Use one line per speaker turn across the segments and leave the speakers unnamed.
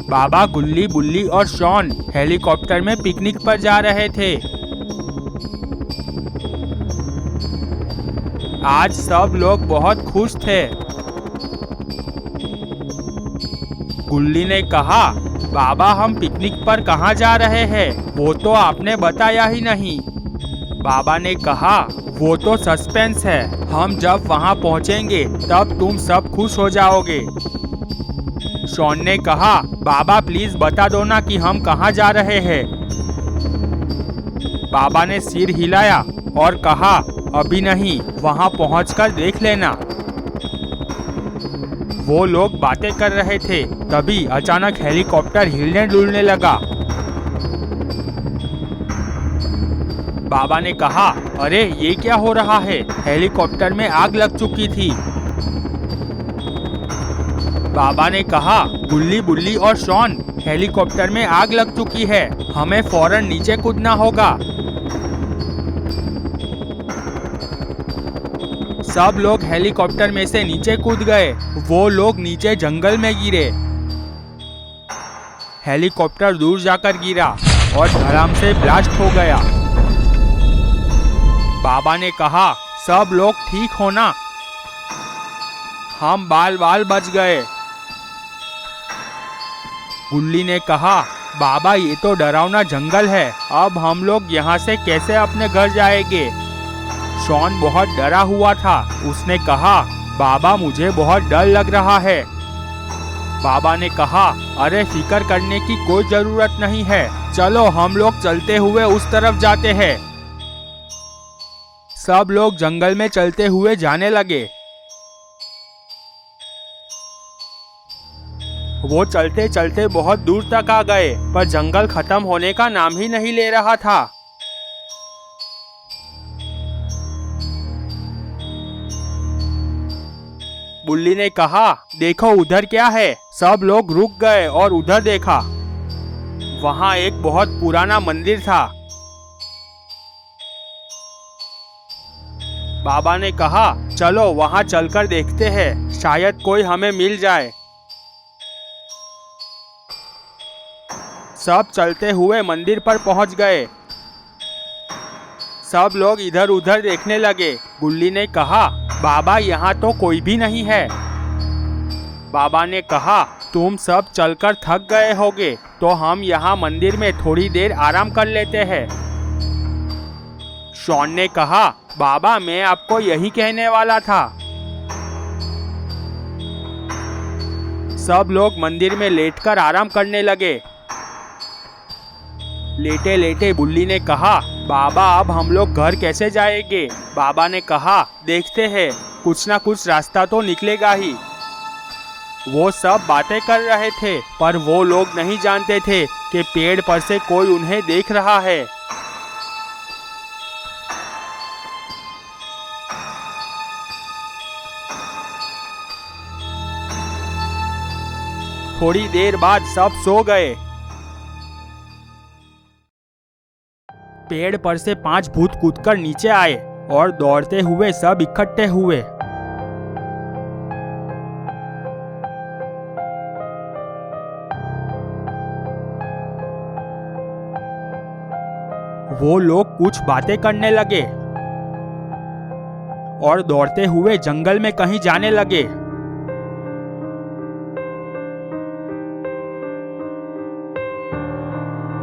बाबा, गुल्ली, बुल्ली और Shawn helicopter में पिकनिक पर जा रहे थे। आज सब लोग बहुत खुश थे। गुल्ली ने कहा, बाबा हम पिकनिक पर कहाँ जा रहे हैं? वो तो आपने बताया ही नहीं। बाबा ने कहा, वो तो सस्पेंस है। हम जब वहाँ पहुँचेंगे तब तुम सब खुश हो जाओगे। शॉन ने कहा, बाबा प्लीज बता दो ना कि हम कहाँ जा रहे हैं। बाबा ने सिर हिलाया और कहा, अभी नहीं, वहाँ पहुँचकर देख लेना। वो लोग बातें कर रहे थे, तभी अचानक हेलीकॉप्टर हिलने डुलने लगा। बाबा ने कहा, अरे ये क्या हो रहा है? हेलीकॉप्टर में आग लग चुकी थी। बाबा ने कहा, गुल्ली, बुल्ली और शॉन, हेलीकॉप्टर में आग लग चुकी है, हमें फौरन नीचे कूदना होगा। सब लोग हेलीकॉप्टर में से नीचे कूद गए। वो लोग नीचे जंगल में गिरे। हेलीकॉप्टर दूर जाकर गिरा और धड़ाम से ब्लास्ट हो गया। बाबा ने कहा, सब लोग ठीक हो ना? हम बाल बाल बच गए। गुल्ली ने कहा, बाबा ये तो डरावना जंगल है, अब हम लोग यहाँ से कैसे अपने घर जाएंगे? शॉन बहुत डरा हुआ था। उसने कहा, बाबा मुझे बहुत डर लग रहा है। बाबा ने कहा, अरे फिक्र करने की कोई जरूरत नहीं है, चलो हम लोग चलते हुए उस तरफ जाते हैं। सब लोग जंगल में चलते हुए जाने लगे। वो चलते चलते बहुत दूर तक आ गए, पर जंगल खत्म होने का नाम ही नहीं ले रहा था। बुल्ली ने कहा, देखो उधर क्या है? सब लोग रुक गए और उधर देखा। वहां एक बहुत पुराना मंदिर था। बाबा ने कहा, चलो वहां चलकर देखते हैं, शायद कोई हमें मिल जाए। सब चलते हुए मंदिर पर पहुंच गए। सब लोग इधर उधर देखने लगे। गुल्ली ने कहा, बाबा यहाँ तो कोई भी नहीं है। बाबा ने कहा, तुम सब चलकर थक गए होगे, तो हम यहाँ मंदिर में थोड़ी देर आराम कर लेते हैं। शॉन ने कहा, बाबा मैं आपको यही कहने वाला था। सब लोग मंदिर में लेटकर आराम करने लगे। लेटे लेटे बुल्ली ने कहा, बाबा अब हम लोग घर कैसे जाएंगे? बाबा ने कहा, देखते हैं, कुछ ना कुछ रास्ता तो निकलेगा ही। वो सब बातें कर रहे थे, पर वो लोग नहीं जानते थे कि पेड़ पर से कोई उन्हें देख रहा है। थोड़ी देर बाद सब सो गए। पेड़ पर से 5 भूत कूदकर नीचे आए और दौड़ते हुए सब इकट्ठे हुए। वो लोग कुछ बातें करने लगे और दौड़ते हुए जंगल में कहीं जाने लगे।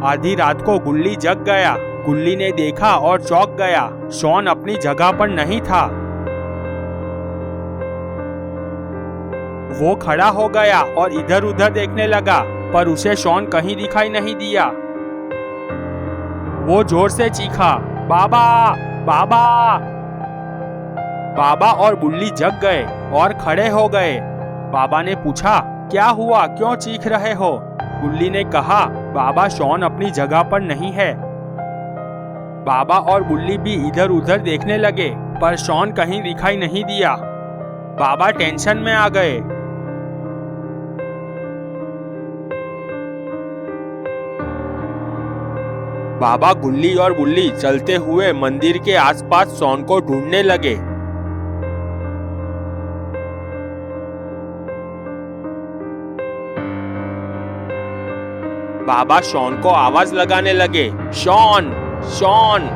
आधी रात को गुल्ली जग गया। गुल्ली ने देखा और चौंक गया। शॉन अपनी जगह पर नहीं था। वो खड़ा हो गया और इधर उधर देखने लगा, पर उसे शॉन कहीं दिखाई नहीं दिया। वो जोर से चीखा, बाबा, बाबा। बाबा और बुल्ली जग गए और खड़े हो गए। बाबा ने पूछा, क्या हुआ, क्यों चीख रहे हो? बुल्ली ने कहा, बाबा शॉन अपनी जगह पर नहीं है। बाबा और बुल्ली भी इधर उधर देखने लगे, पर शॉन कहीं दिखाई नहीं दिया। बाबा टेंशन में आ गए। बाबा, गुल्ली और बुल्ली चलते हुए मंदिर के आसपास शॉन को ढूंढने लगे। बाबा शॉन को आवाज लगाने लगे, शॉन, शॉन,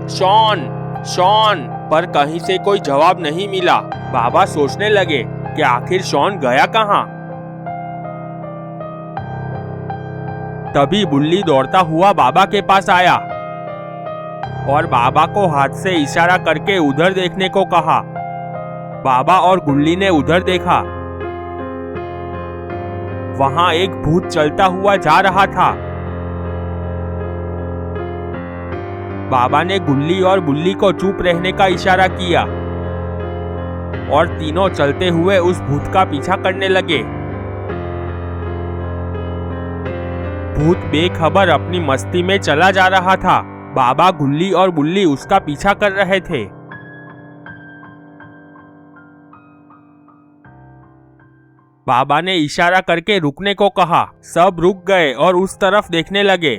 शॉन, शॉन, पर कहीं से कोई जवाब नहीं मिला। बाबा सोचने लगे कि आखिर शॉन गया कहाँ। तभी बुल्ली दौड़ता हुआ बाबा के पास आया और बाबा को हाथ से इशारा करके उधर देखने को कहा। बाबा और गुल्ली ने उधर देखा। वहां एक भूत चलता हुआ जा रहा था। बाबा ने गुल्ली और बुल्ली को चुप रहने का इशारा किया और तीनों चलते हुए उस भूत का पीछा करने लगे। भूत बेखबर अपनी मस्ती में चला जा रहा था। बाबा, गुल्ली और बुल्ली उसका पीछा कर रहे थे। बाबा ने इशारा करके रुकने को कहा। सब रुक गए और उस तरफ देखने लगे।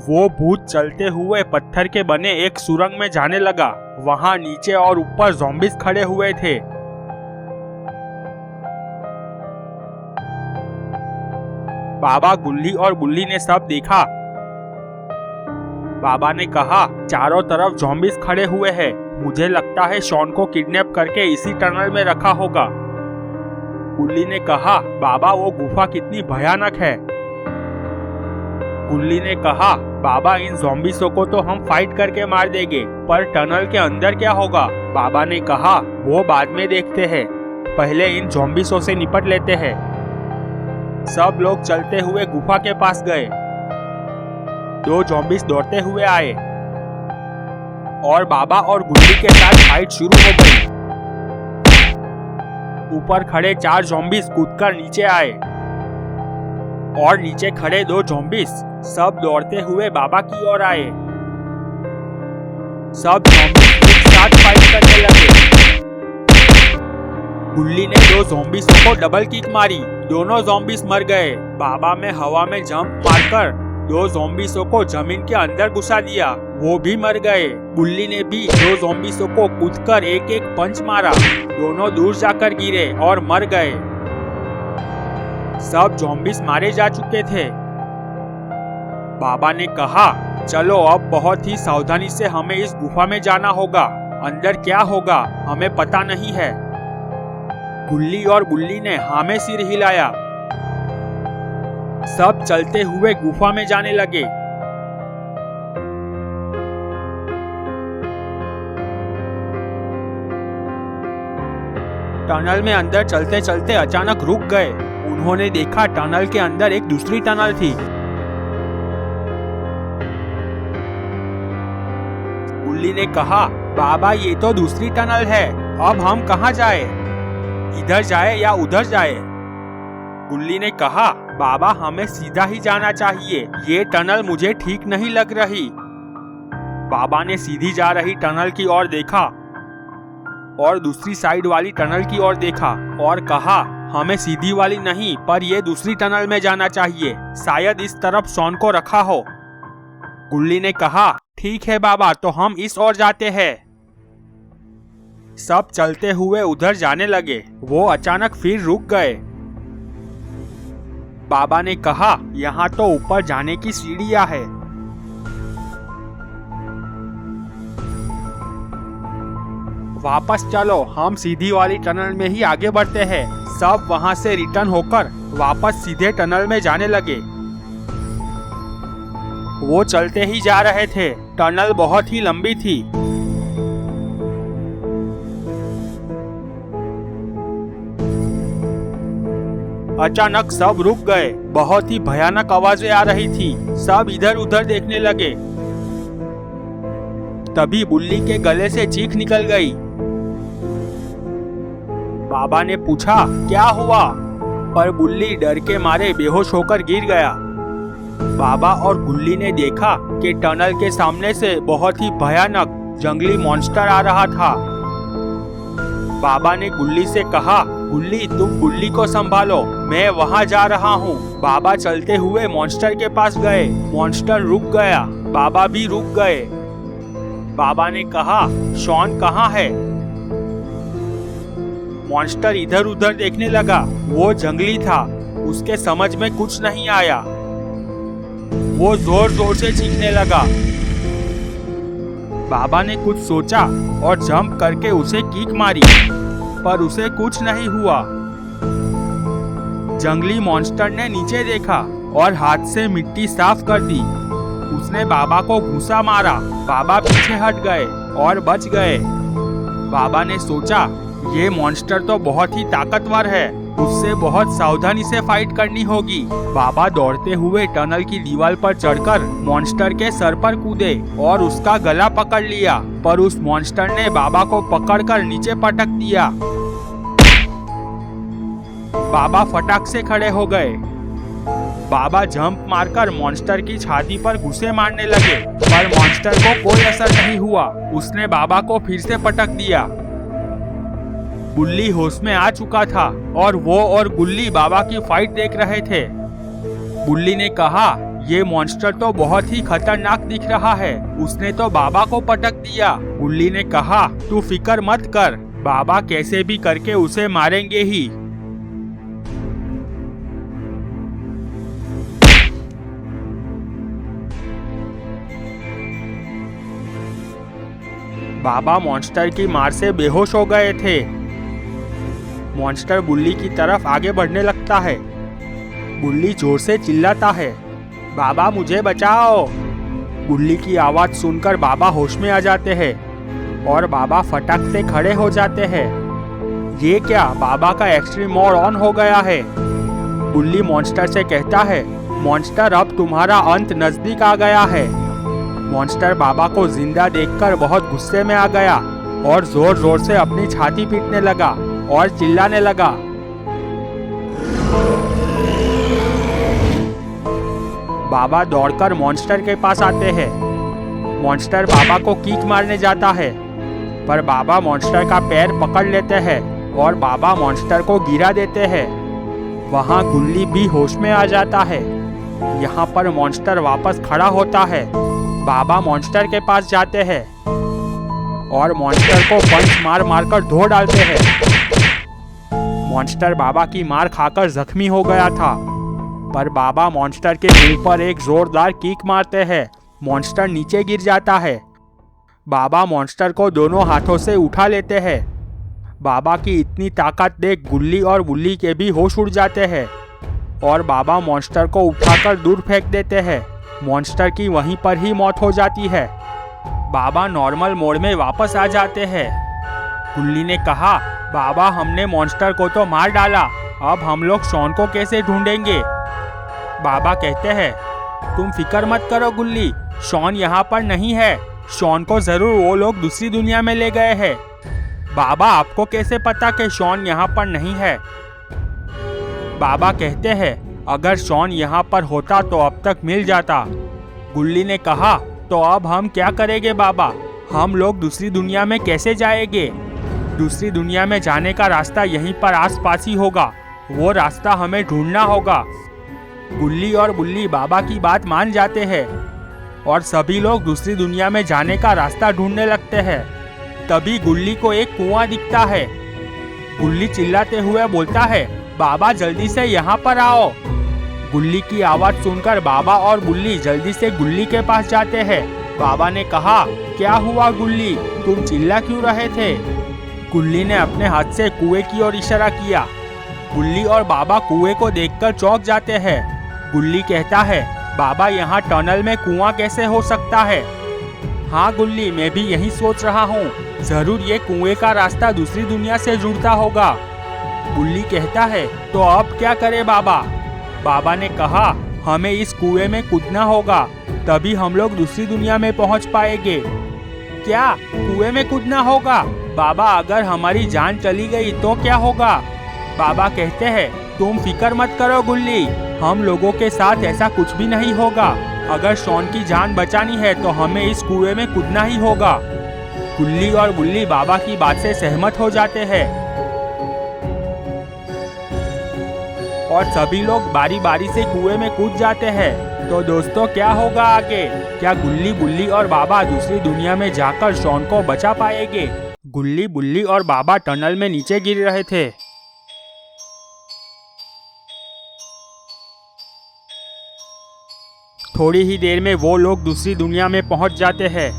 वो भूत चलते हुए पत्थर के बने एक सुरंग में जाने लगा। वहां नीचे और ऊपर ज़ॉम्बीज़ खड़े हुए थे। बाबा, गुल्ली और बुल्ली ने सब देखा। बाबा ने कहा, चारों तरफ ज़ॉम्बीज़ खड़े हुए हैं। मुझे लगता है शॉन को किडनैप करके इसी टनल में रखा होगा। गुल्ली ने कहा, बाबा, वो गुफा कितनी भयानक है। गुल्ली ने कहा, बाबा, इन ज़ॉम्बीज़ों को तो हम फाइट करके मार देंगे, पर टनल के अंदर क्या होगा। बाबा ने कहा, वो बाद में देखते हैं, पहले इन ज़ॉम्बीज़ों से निपट लेते हैं। सब लोग चलते हुए गुफा के पास गए। दो ज़ॉम्बीज़ दौड़ते हुए आए और बाबा और गुल्ली के साथ फाइट शुरू हो गई। ऊपर खड़े 4 ज़ॉम्बीज़ कूदकर नीचे आए और नीचे खड़े 2 ज़ॉम्बीज़ सब दौड़ते हुए बाबा की ओर आए। सब ज़ॉम्बीज़ एक साथ फाइट करने लगे। गुल्ली ने 2 ज़ॉम्बीज़ों को डबल किक मारी। दोनों ज़ॉम्बीज़ मर गए। बाबा में हवा में जंप मारकर 2 ज़ॉम्बीज़ों को जमीन के अंदर घुसा दिया। वो भी मर गए। गुल्ली ने भी 2 ज़ॉम्बीज़ों को कूदकर एक एक पंच मारा। दोनों दूर जाकर गिरे और मर गए। सब ज़ॉम्बीज़ मारे जा चुके थे। बाबा ने कहा, चलो अब बहुत ही सावधानी से हमें इस गुफा में जाना होगा। अंदर क्या होगा हमें पता नहीं है। गुल्ली और बुल्ली ने हाँ में सिर हिलाया। सब चलते हुए गुफा में जाने लगे। टनल में अंदर चलते चलते अचानक रुक गए। उन्होंने देखा टनल के अंदर एक दूसरी टनल थी। गुल्ली ने कहा, बाबा, ये तो दूसरी टनल है, अब हम कहाँ जाए? इधर जाए या उधर जाए? गुल्ली ने कहा, बाबा, हमें सीधा ही जाना चाहिए। ये टनल मुझे ठीक नहीं लग रही। बाबा ने सीधी जा रही टनल की ओर देखा और दूसरी साइड वाली टनल की ओर देखा और कहा, हमें सीधी वाली नहीं पर ये दूसरी टनल में जाना चाहिए। शायद इस तरफ शॉन को रखा हो। गुल्ली ने कहा, ठीक है बाबा, तो हम इस ओर जाते हैं। सब चलते हुए उधर जाने लगे। वो अचानक फिर रुक गए। बाबा ने कहा, यहाँ तो ऊपर जाने की सीढ़ियां है। वापस चलो, हम सीधी वाली टनल में ही आगे बढ़ते हैं। सब वहां से रिटर्न होकर वापस सीधे टनल में जाने लगे। वो चलते ही जा रहे थे। टनल बहुत ही लंबी थी। अचानक सब रुक गए। बहुत ही भयानक आवाजें आ रही थी। सब इधर उधर देखने लगे। तभी बुल्ली के गले से चीख निकल गई। बाबा ने पूछा, क्या हुआ? पर बुल्ली डर के मारे बेहोश होकर गिर गया। बाबा और गुल्ली ने देखा कि टनल के सामने से बहुत ही भयानक जंगली मॉन्स्टर आ रहा था। बाबा ने गुल्ली से कहा, गुल्ली, तुम गुल्ली को संभालो, मैं वहां जा रहा हूँ। बाबा चलते हुए मॉन्स्टर के पास गए। मॉन्स्टर रुक गया। बाबा भी रुक गए। बाबा ने कहा, शॉन कहाँ है? मॉन्स्टर इधर उधर देखने लगा। वो जंगली था। उसके समझ में कुछ नहीं आया। वो जोर जोर से चीखने लगा। बाबा ने कुछ सोचा और जंप करके उसे किक मारी, पर उसे कुछ नहीं हुआ। जंगली मॉन्स्टर ने नीचे देखा और हाथ से मिट्टी साफ कर दी। उसने बाबा को घूंसा मारा। बाबा पीछे हट गए और बच गए। बाबा ने सोचा, ये मॉन्स्टर तो बहुत ही ताकतवर है, उससे बहुत सावधानी से फाइट करनी होगी। बाबा दौड़ते हुए टनल की दीवार पर चढ़कर मॉन्स्टर के सर पर कूदे और उसका गला पकड़ लिया, पर उस मॉन्स्टर ने बाबा को पकड़कर नीचे पटक दिया। बाबा फटाक से खड़े हो गए। बाबा जंप मारकर मॉन्स्टर की छाती पर घुसे मारने लगे, पर मॉन्स्टर को कोई असर नहीं हुआ। उसने बाबा को फिर से पटक दिया। गुल्ली होश में आ चुका था और वो और गुल्ली बाबा की फाइट देख रहे थे। गुल्ली ने कहा, ये मॉन्स्टर तो बहुत ही खतरनाक दिख रहा है, उसने तो बाबा को पटक दिया। गुल्ली ने कहा, तू फिक्र मत कर, बाबा कैसे भी करके उसे मारेंगे ही। बाबा मॉन्स्टर की मार से बेहोश हो गए थे। मॉन्स्टर गुल्ली की तरफ आगे बढ़ने लगता है। गुल्ली जोर से चिल्लाता है, बाबा मुझे बचाओ। गुल्ली की आवाज सुनकर बाबा होश में आ जाते हैं और बाबा फटाक से खड़े हो जाते हैं। ये क्या, बाबा का एक्सट्रीम मोड ऑन हो गया है। गुल्ली मॉन्स्टर से कहता है, मॉन्स्टर अब तुम्हारा अंत नजदीक आ गया है। मॉन्स्टर बाबा को जिंदा देखकर बहुत गुस्से में आ गया और जोर जोर से अपनी छाती पीटने लगा और चिल्लाने लगा। बाबा दौड़कर मॉन्स्टर के पास आते हैं। मॉन्स्टर बाबा को किक मारने जाता है, पर बाबा मॉन्स्टर का पैर पकड़ लेते हैं और बाबा मॉन्स्टर को गिरा देते हैं। वहां गुल्ली भी होश में आ जाता है। यहाँ पर मॉन्स्टर वापस खड़ा होता है। बाबा मॉन्स्टर के पास जाते हैं और मॉन्स्टर को पंच मार मारकर धो डालते हैं। मॉन्स्टर बाबा की मार खाकर जख्मी हो गया था, पर बाबा मॉन्स्टर के मुंह पर एक जोरदार किक मारते हैं। मॉन्स्टर नीचे गिर जाता है। बाबा मॉन्स्टर को दोनों हाथों से उठा लेते हैं। बाबा की इतनी ताकत देख गुल्ली और बुल्ली के भी होश उड़ जाते हैं और बाबा मॉन्स्टर को उठाकर दूर फेंक देते हैं। मॉन्स्टर की वहीं पर ही मौत हो जाती है। बाबा नॉर्मल मोड में वापस आ जाते हैं। गुल्ली ने कहा, बाबा हमने मॉन्स्टर को तो मार डाला, अब हम लोग शॉन को कैसे ढूंढेंगे। बाबा कहते हैं, तुम फिक्र मत करो गुल्ली, शॉन यहाँ पर नहीं है। शॉन को जरूर वो लोग दूसरी दुनिया में ले गए हैं। बाबा आपको कैसे पता कि शॉन यहाँ पर नहीं है। बाबा कहते हैं, अगर शॉन यहाँ पर होता तो अब तक मिल जाता। गुल्ली ने कहा, तो अब हम क्या करेंगे बाबा, हम लोग दूसरी दुनिया में कैसे जाएंगे। दूसरी दुनिया में जाने का रास्ता यहीं पर आसपास ही होगा, वो रास्ता हमें ढूंढना होगा। गुल्ली और बुल्ली बाबा की बात मान जाते हैं और सभी लोग दूसरी दुनिया में जाने का रास्ता ढूंढने लगते हैं। तभी गुल्ली को एक कुआं दिखता है। गुल्ली चिल्लाते हुए बोलता है, बाबा जल्दी से यहाँ पर आओ। गुल्ली की आवाज सुनकर बाबा और बुल्ली जल्दी से गुल्ली के पास जाते हैं। बाबा ने कहा, क्या हुआ गुल्ली, तुम चिल्ला क्यों रहे थे। गुल्ली ने अपने हाथ से कुएं की ओर इशारा किया। गुल्ली और बाबा कुएं को देखकर चौंक जाते हैं। गुल्ली कहता है, बाबा यहाँ टनल में कुआं कैसे हो सकता है। हाँ गुल्ली, मैं भी यही सोच रहा हूँ, जरूर ये कुएं का रास्ता दूसरी दुनिया से जुड़ता होगा। गुल्ली कहता है, तो अब क्या करें बाबा। बाबा ने कहा, हमें इस कुएं में कूदना होगा, तभी हम लोग दूसरी दुनिया में पहुंच पाएंगे। क्या कुएं में कूदना होगा बाबा, अगर हमारी जान चली गई तो क्या होगा। बाबा कहते हैं, तुम फिक्र मत करो गुल्ली, हम लोगों के साथ ऐसा कुछ भी नहीं होगा। अगर शॉन की जान बचानी है तो हमें इस कुएं में कूदना ही होगा। गुल्ली और बुल्ली बाबा की बात से सहमत हो जाते हैं और सभी लोग बारी बारी से कुएं में कूद जाते हैं। तो दोस्तों, क्या होगा आगे, क्या गुल्ली, बुल्ली और बाबा दूसरी दुनिया में जाकर शॉन को बचा पाएंगे। गुल्ली, बुल्ली और बाबा टनल में नीचे गिर रहे थे। थोड़ी ही देर में वो लोग दूसरी दुनिया में पहुंच जाते हैं।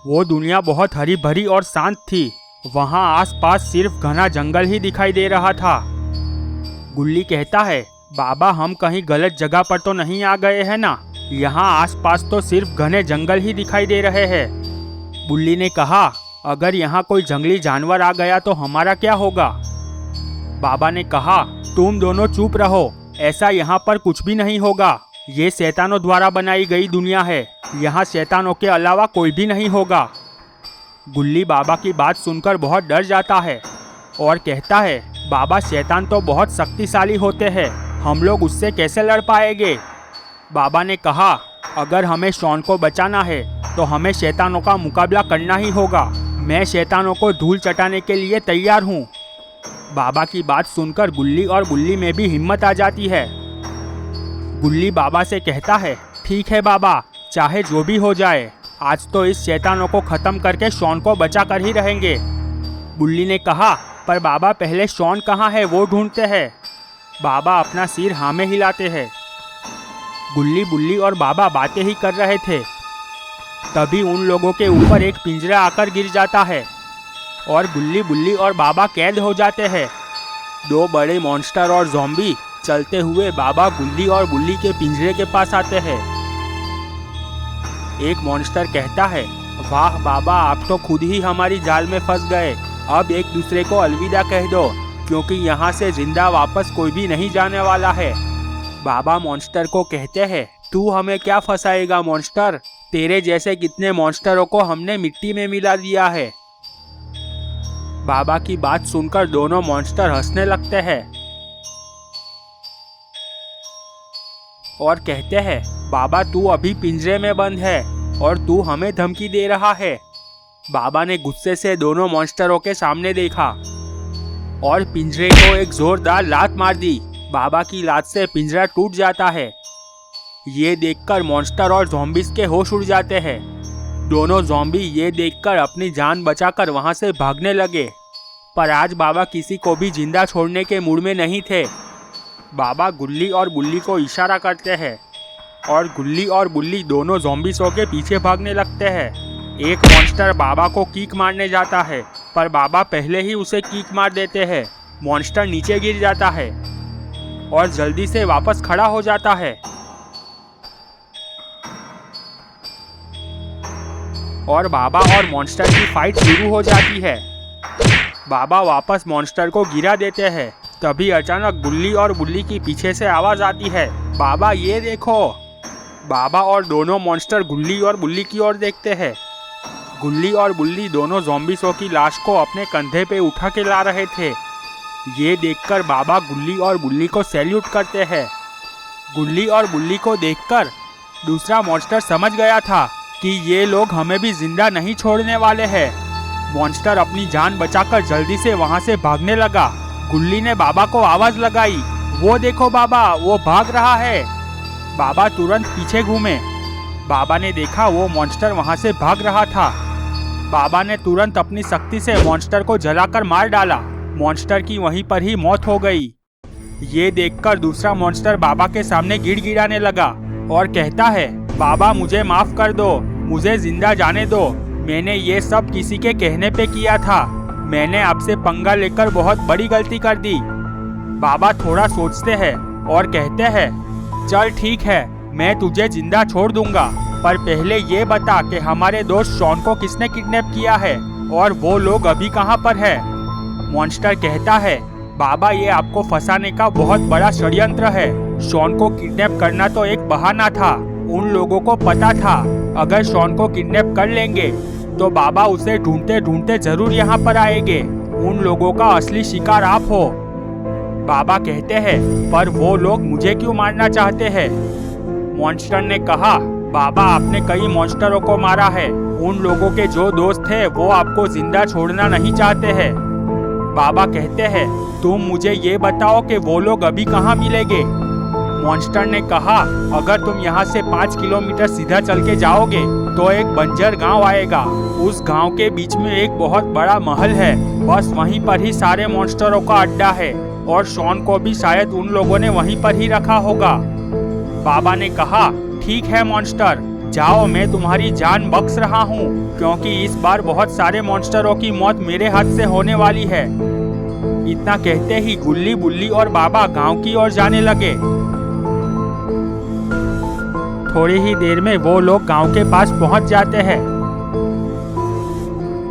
वो दुनिया बहुत हरी भरी और शांत थी। वहां आसपास सिर्फ घना जंगल ही दिखाई दे रहा था। गुल्ली कहता है, बाबा हम कहीं गलत जगह पर तो नहीं आ गए हैं ना? यहाँ आसपास तो सिर्फ घने जंगल ही दिखाई दे रहे हैं। गुल्ली ने कहा, अगर यहाँ कोई जंगली जानवर आ गया तो हमारा क्या होगा? बाबा ने कहा, तुम दोनों चुप रहो, ऐसा यहाँ पर कुछ भी नहीं होगा। ये शैतानों द्वारा बनाई गई दुनिया है। यहाँ शैतानों के अलावा कोई भी नहीं होगा। गुल्ली बाबा की बात सुनकर बहुत डर जाता है और कहता है, बाबा शैतान तो बहुत शक्तिशाली होते हैं, हम लोग उससे कैसे लड़ पाएंगे? बाबा ने कहा, अगर हमें शॉन को बचाना है तो हमें शैतानों का मुकाबला करना ही होगा। मैं शैतानों को धूल चटाने के लिए तैयार हूँ। बाबा की बात सुनकर गुल्ली और गुल्ली में भी हिम्मत आ जाती है। गुल्ली बाबा से कहता है, ठीक है बाबा, चाहे जो भी हो जाए, आज तो इस शैतानों को ख़त्म करके शॉन को बचा कर ही रहेंगे। गुल्ली ने कहा, पर बाबा पहले शॉन कहाँ है वो ढूंढते हैं। बाबा अपना सिर हाँ में हिलाते हैं। गुल्ली बुल्ली और बाबा बातें ही कर रहे थे। तभी उन लोगों के ऊपर एक पिंजरा आकर गिर जाता है और गुल्ली बुल्ली और बाबा कैद हो जाते हैं। दो बड़े मॉन्स्टर और ज़ॉम्बी चलते हुए बाबा, गुल्ली और बुल्ली के पिंजरे के पास आते हैं। एक मॉन्स्टर कहता है, वाह बाबा, आप तो खुद ही हमारी जाल में फंस गए। अब एक दूसरे को अलविदा कह दो, क्योंकि यहाँ से जिंदा वापस कोई भी नहीं जाने वाला है। बाबा मॉन्स्टर को कहते हैं, तू हमें क्या फंसाएगा मॉन्स्टर? तेरे जैसे कितने मॉन्स्टरों को हमने मिट्टी में मिला दिया है। बाबा की बात सुनकर दोनों मॉन्स्टर हंसने लगते हैं और कहते हैं, बाबा तू अभी पिंजरे में बंद है और तू हमें धमकी दे रहा है। बाबा ने गुस्से से दोनों मॉन्स्टरों के सामने देखा और पिंजरे को एक जोरदार लात मार दी। बाबा की लात से पिंजरा टूट जाता है। ये देखकर मॉन्स्टर और ज़ॉम्बीज़ के होश उड़ जाते हैं। दोनों ज़ॉम्बी ये देखकर अपनी जान बचाकर वहां से भागने लगे, पर आज बाबा किसी को भी जिंदा छोड़ने के मूड में नहीं थे। बाबा गुल्ली और बुल्ली को इशारा करते हैं और गुल्ली और बुल्ली दोनों ज़ॉम्बीज़ों के पीछे भागने लगते हैं। एक मॉन्स्टर बाबा को कीक मारने जाता है, पर बाबा पहले ही उसे कीक मार देते हैं। मॉन्स्टर नीचे गिर जाता है और जल्दी से वापस खड़ा हो जाता है और बाबा और मॉन्स्टर की फाइट शुरू हो जाती है। बाबा वापस मॉन्स्टर को गिरा देते हैं। तभी अचानक गुल्ली और बुल्ली की पीछे से आवाज़ आती है, बाबा ये देखो। बाबा और दोनों मॉन्स्टर गुल्ली और बुल्ली की ओर देखते हैं। गुल्ली और बुल्ली दोनों ज़ॉम्बीज़ों की लाश को अपने कंधे पे उठा के ला रहे थे। ये देखकर बाबा गुल्ली और बुल्ली को सैल्यूट करते हैं। गुल्ली और बुल्ली को देखकर दूसरा मॉन्स्टर समझ गया था कि ये लोग हमें भी जिंदा नहीं छोड़ने वाले हैं। मॉन्स्टर अपनी जान बचाकर जल्दी से वहां से भागने लगा। गुल्ली ने बाबा को आवाज लगाई, वो देखो बाबा, वो भाग रहा है। बाबा तुरंत पीछे घूमे। बाबा ने देखा वो मॉन्स्टर वहां से भाग रहा था। बाबा ने तुरंत अपनी शक्ति से मॉन्स्टर को जलाकर मार डाला। मॉन्स्टर की वहीं पर ही मौत हो गई। ये देखकर दूसरा मॉन्स्टर बाबा के सामने गिड़गिड़ाने लगा और कहता है, बाबा मुझे माफ कर दो, मुझे जिंदा जाने दो। मैंने ये सब किसी के कहने पे किया था। मैंने आपसे पंगा लेकर बहुत बड़ी गलती कर दी। बाबा थोड़ा सोचते हैं और कहते हैं, चल ठीक है, मैं तुझे जिंदा छोड़ दूंगा, पर पहले ये बता कि हमारे दोस्त शॉन को किसने किडनैप किया है और वो लोग अभी कहाँ पर है। मॉन्स्टर कहता है, बाबा ये आपको फंसाने का बहुत बड़ा षड्यंत्र है। शॉन को किडनैप करना तो एक बहाना था। उन लोगों को पता था अगर शॉन को किडनैप कर लेंगे तो बाबा उसे ढूंढते ढूंढते जरूर यहाँ पर आएंगे। उन लोगों का असली शिकार आप हो। बाबा कहते हैं, पर वो लोग मुझे क्यों मारना चाहते हैं? मॉन्स्टर ने कहा, बाबा आपने कई मॉन्स्टरों को मारा है। उन लोगों के जो दोस्त हैं वो आपको जिंदा छोड़ना नहीं चाहते हैं। बाबा कहते हैं, तुम मुझे ये बताओ कि वो लोग अभी कहाँ मिलेंगे। मॉन्स्टर ने कहा, अगर तुम यहाँ से 5 किलोमीटर सीधा चल के जाओगे तो एक बंजर गांव आएगा। उस गांव के बीच में एक बहुत बड़ा महल है। बस वहीं पर ही सारे मॉन्स्टरों का अड्डा है और शॉन को भी शायद उन लोगों ने वहीं पर ही रखा होगा। बाबा ने कहा, ठीक है मॉन्स्टर, जाओ, मैं तुम्हारी जान बख्श रहा हूँ, क्योंकि इस बार बहुत सारे मॉन्स्टरों की मौत मेरे हाथ से होने वाली है। इतना कहते ही गुल्ली, बुल्ली और बाबा गांव की ओर जाने लगे। थोड़ी ही देर में वो लोग गांव के पास पहुंच जाते हैं।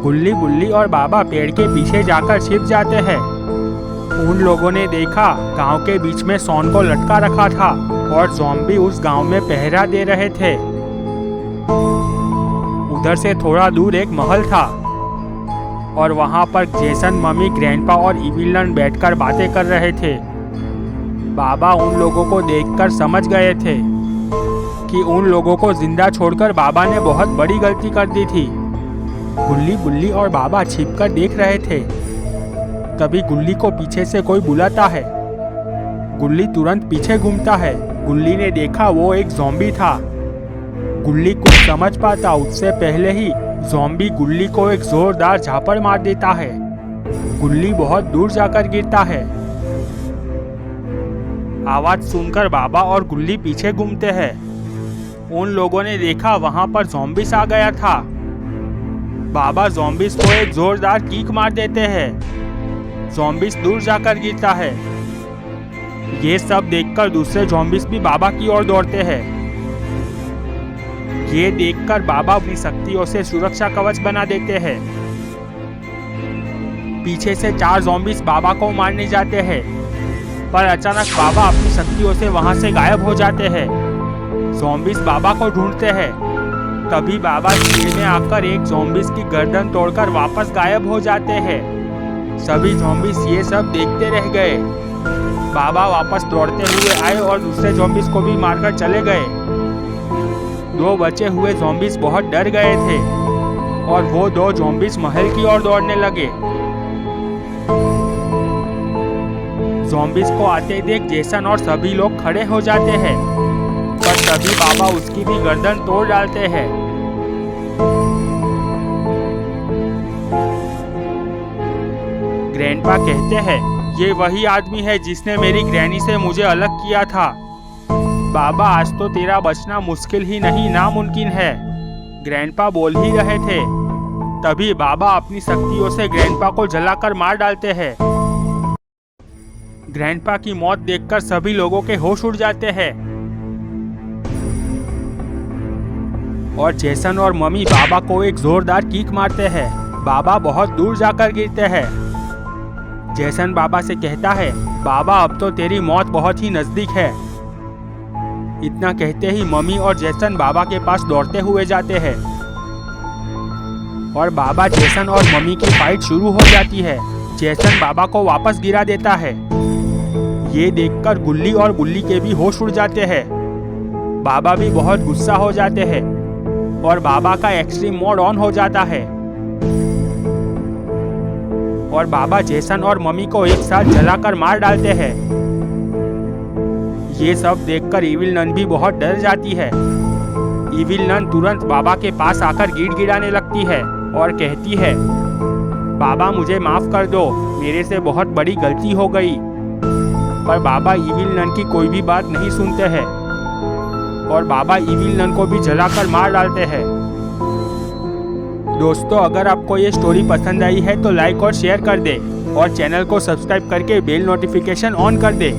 गुल्ली, बुल्ली और बाबा पेड़ के पीछे जाकर छिप जाते हैं। उन लोगों ने देखा गांव के बीच में शॉन को लटका रखा था और ज़ॉम्बी उस गांव में पहरा दे रहे थे। उधर से थोड़ा दूर एक महल था और वहां पर जेसन, मम्मी, ग्रैंडपा और इविल नन बैठकर बातें कर रहे थे। बाबा उन लोगों को देखकर समझ गए थे कि उन लोगों को जिंदा छोड़कर बाबा ने बहुत बड़ी गलती कर दी थी। गुल्ली, बुल्ली और बाबा छिपकर देख रहे थे। तभी गुल्ली को पीछे से कोई बुलाता है। गुल्ली तुरंत पीछे घूमता है। गुल्ली ने देखा वो एक ज़ॉम्बी था। गुल्ली कुछ समझ पाता उससे पहले ही ज़ॉम्बी गुल्ली को एक जोरदार झापड़ मार देता है। गुल्ली बहुत दूर जाकर गिरता है। आवाज सुनकर बाबा और गुल्ली पीछे घूमते हैं। उन लोगों ने देखा वहां पर ज़ॉम्बिस आ गया था। बाबा ज़ॉम्बिस को एक जोरदार किक मार देते हैं। ज़ॉम्बिस दूर जाकर गिरता है। ये सब देखकर दूसरे ज़ॉम्बिस भी बाबा की ओर दौड़ते हैं। ये देखकर बाबा अपनी शक्तियों से सुरक्षा कवच बना देते हैं। पीछे से 4 ज़ॉम्बिस बाबा को मारने जाते हैं, पर अचानक बाबा अपनी शक्तियों से वहां से गायब हो जाते हैं। ज़ॉम्बिस बाबा को ढूंढते हैं। तभी बाबा भीड़ में आकर एक ज़ॉम्बिस की गर्दन तोड़कर वापस गायब हो जाते हैं। सभी ज़ॉम्बिस ये सब देखते रह गए। बाबा वापस दौड़ते हुए आए और दूसरे ज़ॉम्बिस को भी मारकर चले गए। 2 बचे हुए ज़ॉम्बिस बहुत डर गए थे और वो 2 ज़ॉम्बिस महल की ओर दौड़ने लगे। ज़ॉम्बिस को आते देख जेसन और सभी लोग खड़े हो जाते हैं, पर तभी बाबा उसकी भी गर्दन तोड़ डालते हैं। ग्रैंडपा कहते हैं, ये वही आदमी है जिसने मेरी ग्रैनी से मुझे अलग किया था। बाबा, आज तो तेरा बचना मुश्किल ही नहीं नामुमकिन है। ग्रैंडपा बोल ही रहे थे, तभी बाबा अपनी शक्तियों से ग्रैंडपा को जलाकर मार डालते हैं। ग्रैंडपा की मौत देखकर सभी लोगों के होश उड़ जाते हैं और जेसन और मम्मी बाबा को एक जोरदार किक मारते हैं। बाबा बहुत दूर जाकर गिरते हैं। जेसन बाबा से कहता है, बाबा अब तो तेरी मौत बहुत ही नजदीक है। इतना कहते ही मम्मी और जेसन बाबा के पास दौड़ते हुए जाते हैं और बाबा, जेसन और मम्मी की फाइट शुरू हो जाती है। जेसन बाबा को वापस गिरा देता है। ये देखकर गुल्ली और बुल्ली के भी होश उड़ जाते हैं। बाबा भी बहुत गुस्सा हो जाते हैं और बाबा का एक्सट्रीम मोड ऑन हो जाता है और बाबा जेसन और मम्मी को एक साथ जलाकर मार डालते हैं। ये सब देखकर इविल नन भी बहुत डर जाती है। इविल नन तुरंत बाबा के पास आकर गिड़गिड़ाने लगती है और कहती है, बाबा मुझे माफ कर दो, मेरे से बहुत बड़ी गलती हो गई। पर बाबा इविल नन की कोई भी बात नहीं सुनते हैं और बाबा इविल नन को भी जलाकर मार डालते हैं। दोस्तों, अगर आपको ये स्टोरी पसंद आई है तो लाइक और शेयर कर दे और चैनल को सब्सक्राइब करके बेल नोटिफिकेशन ऑन कर दे।